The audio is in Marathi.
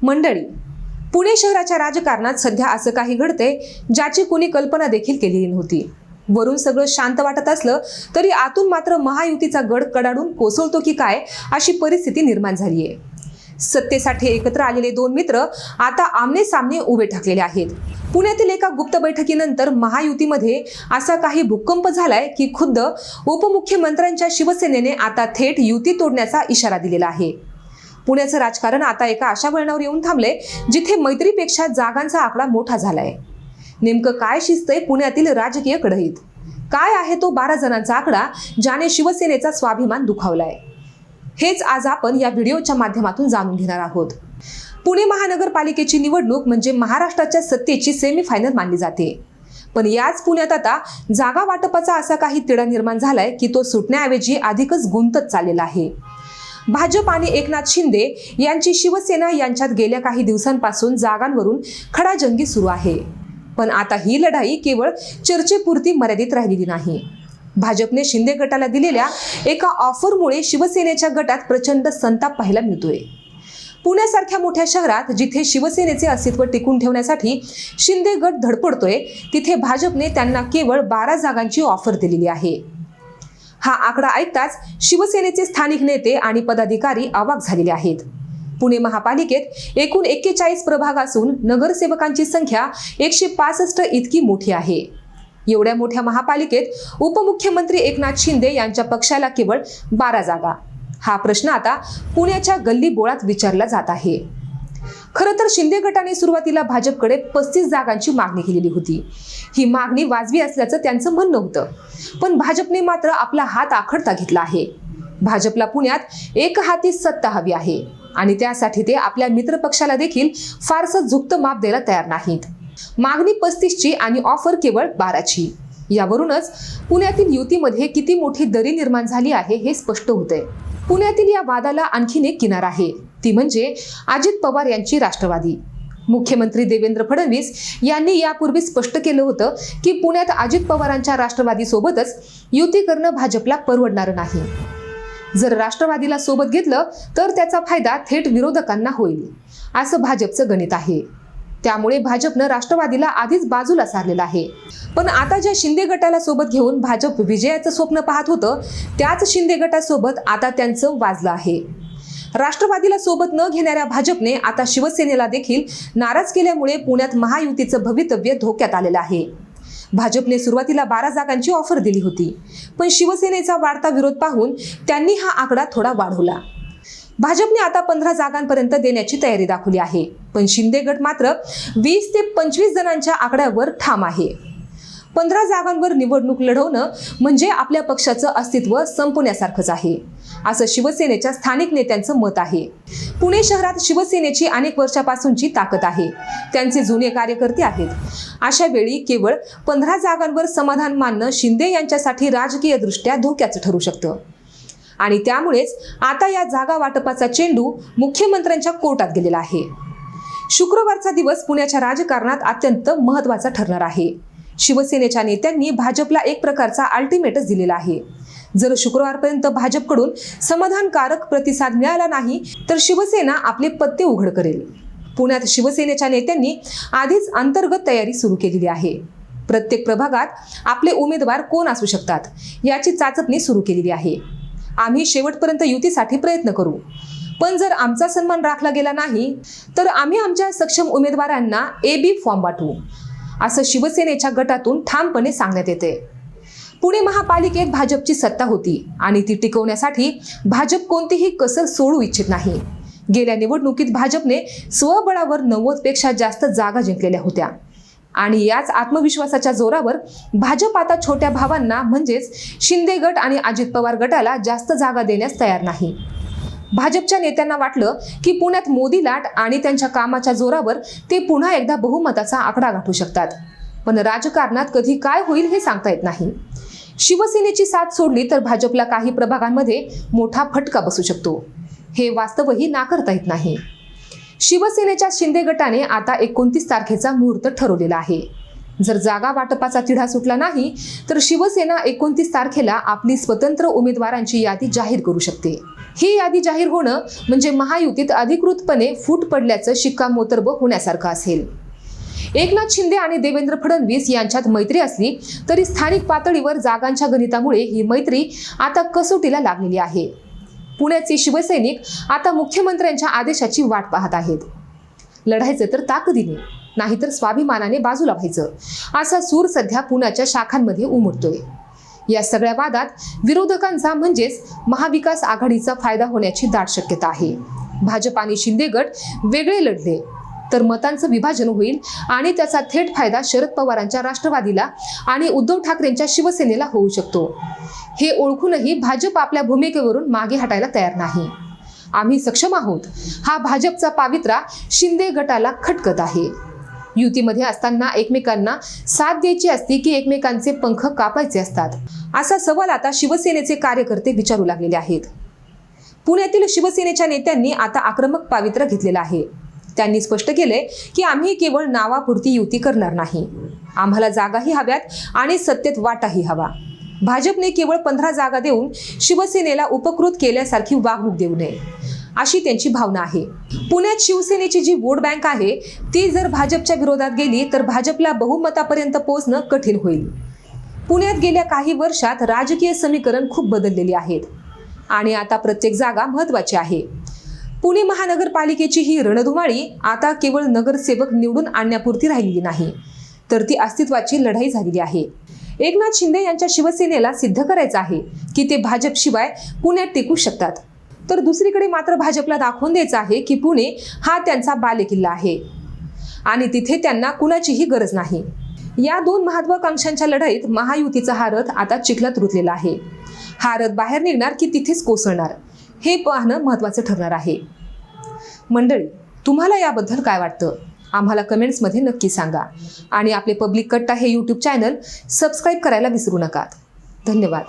मंडळी, पुणे शहराच्या राजकारणात सध्या असं काही घडतंय ज्याची कुणी कल्पना देखील केलेली नव्हती। वरून सगळं शांत वाटत असलं तरी आतून मात्र महायुतीचा गड कडाडून कोसळतो की काय अशी परिस्थिती निर्माण झाली आहे। सत्तेसाठी एकत्र आलेले दोन मित्र आता आमने सामने उभे ठाकलेले आहेत। पुण्यातील एका गुप्त बैठकीनंतर महायुतीमध्ये असा काही भूकंप झालाय की खुद्द उपमुख्यमंत्र्यांच्या शिवसेनेने आता थेट युती तोडण्याचा इशारा दिलेला आहे। पुण्याचं राजकारण आता एका अशा वळणावर येऊन थांबले जिथे मैत्रीपेक्षा जागांचा आकडा मोठा झालाय। नेमकं काय शिजतंय पुण्यातील राजकीय कडईत? काय आहे तो 12 जणांचा आकडा ज्याने शिवसेनेचा स्वाभिमान दुखावलाय? हेच आज आपण या व्हिडिओच्या माध्यमातून जाणून घेणार आहोत। पुणे महानगरपालिकेची निवडणूक म्हणजे महाराष्ट्राच्या सत्तेची सेमीफायनल मानली जाते। पण याच पुण्यात आता जागा वाटपाचा असा काही तिढा निर्माण झालाय की तो सुटण्याऐवजी अधिकच गुंतत चाललेला आहे। भाजप आणि एकनाथ शिंदे यांची शिवसेना यांच्यात गेल्या काही दिवसांपासून जागांवरून खडाजंगी सुरू आहे। पण आता ही लढाई केवळ चर्चेपुरती मर्यादित राहिलेली नाही। भाजपने शिंदे गटाला दिलेल्या एका ऑफरमुळे शिवसेनेच्या गटात प्रचंड संताप पाहायला मिळतोय। पुण्यासारख्या मोठ्या शहरात जिथे शिवसेनेचे अस्तित्व टिकून ठेवण्यासाठी शिंदे गट धडपडतोय तिथे भाजपने त्यांना केवळ 12 जागांची ऑफर दिलेली आहे। हा आकडा ऐकताच शिवसेनेचे स्थानिक नेते आणि पदाधिकारी अवाक झालेले आहेत। पुणे महापालिकेत एकूण 41 प्रभाग असून नगरसेवकांची संख्या 165 इतकी मोठी आहे। एवढ्या मोठ्या महापालिकेत उपमुख्यमंत्री एकनाथ शिंदे यांच्या पक्षाला केवळ 12 जागा। हा प्रश्न आता पुण्याच्या गल्ली बोळात विचारला जात आहे। खरं तर शिंदे गटाने सुरुवातीला भाजपकडे 35 जागांची मागणी केलेली होती। ही मागणी वाजवी असल्याचं त्यांचं म्हणणं होतं, पण भाजपने मात्र आपला हात आखडता घेतला आहे। भाजपला पुण्यात एकहाती सत्ता हवी आहे आणि त्यासाठी ते आपल्या मित्र पक्षाला देखील फारसं झुकतं माप द्यायला तयार नाहीत। मागणी 35ची आणि ऑफर केवळ 12ची। यावरूनच पुण्यातील युतीमध्ये किती मोठी दरी निर्माण झाली आहे हे स्पष्ट होतंय। पुण्यातील या वादाला आणखीन एक किनार आहे, ती म्हणजे अजित पवार यांची राष्ट्रवादी। मुख्यमंत्री देवेंद्र फडणवीस यांनी यापूर्वी स्पष्ट केलं होतं की पुण्यात अजित पवारांच्या राष्ट्रवादी सोबतच युती करणं भाजपला परवडणार नाही। जर राष्ट्रवादीला सोबत घेतलं तर त्याचा फायदा थेट विरोधकांना होईल असं भाजपचं गणित आहे। त्यामुळे भाजपनं राष्ट्रवादीला आधीच बाजूला सारलेलं आहे। पण आता ज्या शिंदे गटाला सोबत घेऊन भाजप विजयाचं स्वप्न पाहत होतं त्याच शिंदे गटासोबत आता त्यांचं वाजलं आहे। राष्ट्रवादीला सोबत न घेणाऱ्या भाजपने आता शिवसेनेला देखील नाराज केल्यामुळे पुण्यात महायुतीचं भवितव्य धोक्यात आलेलं आहे। भाजपने सुरुवातीला 12 जागांची ऑफर दिली होती, पण शिवसेनेचा वाढता विरोध पाहून त्यांनी हा आकडा थोडा वाढवला। भाजपने आता 15 जागांपर्यंत देण्याची तयारी दाखवली आहे, पण शिंदे गट मात्र 20 ते 25 जणांच्या आकड्यावर ठाम आहे। 15 जागांवर निवडणूक लढवणं म्हणजे आपल्या पक्षाचं अस्तित्व संपवण्यासारखंच आहे, असं शिवसेनेच्या स्थानिक नेत्यांचं मत आहे। पुणे शहरात शिवसेनेची अनेक वर्षापासूनची ताकद आहे, त्यांचे जुने कार्यकर्ते आहेत। अशा वेळी केवळ 15 जागांवर समाधान मानणं शिंदे यांच्यासाठी राजकीयदृष्ट्या धोक्याचं ठरू शकतं आणि त्यामुळेच आता या जागा वाटपाचा चेंडू मुख्यमंत्र्यांच्या कोर्टात गेलेला आहे। शुक्रवारचा दिवस पुण्याच्या राजकारणात अत्यंत महत्त्वाचा ठरणार आहे। शिवसेनेच्या नेत्यांनी भाजपला एक प्रकारचा अल्टिमेटच दिलेला आहे। जर शुक्रवारपर्यंत भाजपकडून समाधानकारक प्रतिसाद मिळाला नाही तर शिवसेना आपले पत्ते उघड करेल। पुण्यात शिवसेनेच्या नेत्यांनी आधीच अंतर्गत तयारी सुरू केलेली आहे। प्रत्येक प्रभागात आपले उमेदवार कोण असू शकतात याची चाचपणी सुरू केलेली आहे। आम्ही शेवटपर्यंत युतीसाठी प्रयत्न करू, पण जर आमचा सन्मान राखला गेला नाही तर आम्ही आमच्या सक्षम उमेदवारांना AB फॉर्म वाटू, असं शिवसेनेच्या गटातून ठामपणे सांगण्यात येते। पुणे महापालिकेत भाजपची सत्ता होती आणि ती टिकवण्यासाठी भाजप कोणतीही कसर सोडू इच्छित नाही। गेल्या निवडणुकीत भाजपने स्वबळावर 90 पेक्षा जास्त जागा जिंकलेल्या होत्या आणि याच आत्मविश्वासाच्या जोरावर भाजप आता छोट्या भावांना म्हणजेच शिंदे गट आणि अजित पवार गटाला जास्त जागा देण्यास तयार नाही। भाजपच्या नेत्यांना वाटलं की पुण्यात मोदी लाट आणि त्यांच्या कामाच्या जोरावर ते पुन्हा एकदा बहुमताचा आकडा गाठू शकतात, पण राजकारणात कधी काय होईल हे सांगता येत नाही। शिवसेनेची साथ सोडली तर भाजपला काही प्रभागांमध्ये मोठा फटका बसू शकतो, हे वास्तवही नाकारता येत नाही। शिवसेनेच्या शिंदे गटाने आता 29 तारखेचा मुहूर्त ठरवलेला आहे। जर जागा वाटपाचा तिढा सुटला नाही तर शिवसेना 29 तारखेला आपली स्वतंत्र उमेदवारांची यादी जाहीर करू शकते. ही यादी जाहीर होणं म्हणजे महायुतीत अधिकृतपणे फूट पडल्याचं शिक्कामोर्तब होण्यासारखं असेल. एकनाथ शिंदे आणि देवेंद्र फडणवीस यांच्यात मैत्री असली तरी स्थानिक पातळीवर जागांच्या गणितामुळे ही मैत्री आता कसोटीला लागलेली आहे. पुण्याचे शिवसैनिक आता मुख्यमंत्र्यांच्या आदेशाची वाट पाहत आहेत. लढायचं तर ताकदीने, नाहीतर स्वाभिमानाने बाजूला व्हायचं, असा सूर सध्या पुण्याच्या शाखांमध्ये उमटतोय. या सगळ्या वादात विरोधकांचा म्हणजेच महाविकास आघाडीचा फायदा होण्याची दाट शक्यता आहे. भाजप आणि शिंदे गट वेगळे लढले तर मतांचं विभाजन होईल आणि त्याचा थेट फायदा शरद पवारांच्या राष्ट्रवादीला आणि उद्धव ठाकरेंच्या शिवसेनेला होऊ शकतो. हे ओळखूनही भाजप आपल्या भूमिकेवरून मागे हटायला तयार नाही. आम्ही सक्षम आहोत हा भाजपचा पावित्रा शिंदे गटाला खटकत आहे. युतीमध्ये असताना एकमेकांना साथ द्यायची असती की एकमेकांचे पंख कापायचे असतात, असा सवाल आता शिवसेनेचे कार्यकर्ते विचारू लागलेले आहेत. पुण्यातील शिवसेनेच्या नेत्यांनी आता आक्रमक पावित्र्य घेतलेलं आहे. त्यांनी स्पष्ट केले की आम्ही केवळ नावापुरती युती करणार नाही, आम्हाला जागाही हव्यात आणि सत्तेत वाटाही हवा. भाजपने केवळ 15 जागा देऊन शिवसेनेला उपकृत केल्यासारखी वागणूक देऊ नये, अशी त्यांची भावना आहे. पुण्यात शिवसेनेची जी वोट बँक आहे ती जर भाजपच्या विरोधात गेली तर भाजपला बहुमतापर्यंत पोहोचणं कठीण होईल. पुण्यात गेल्या काही वर्षात राजकीय समीकरण खूप बदललेली आहेत आणि आता प्रत्येक जागा महत्त्वाची आहे. पुणे महानगरपालिकेची ही रणधुमाळी आता केवळ नगरसेवक निवडून आणण्यापुरती राहिलेली नाही, तर ती अस्तित्वाची लढाई झालेली आहे. एकनाथ शिंदे यांच्या शिवसेनेला सिद्ध करायचं आहे की ते भाजपशिवाय पुण्यात टिकू शकतात, तर दुसरीकडे मात्र भाजपला दाखवून द्यायचं आहे की पुणे हा त्यांचा बालेकिल्ला आहे आणि तिथे त्यांना कुणाचीही गरज नाही. या दोन महत्त्वाकांक्षांच्या लढाईत महायुतीचा हा रथ आता चिखलात रुतलेला आहे. हा रथ बाहेर निघणार की तिथेच कोसळणार हे पाहणं महत्त्वाचं ठरणार आहे. मंडळी, तुम्हाला याबद्दल काय वाटतं आम्हाला कमेंट्समध्ये नक्की सांगा आणि आपले पब्लिक कट्टा हे यूट्यूब चॅनल सबस्क्राईब करायला विसरू नका. धन्यवाद.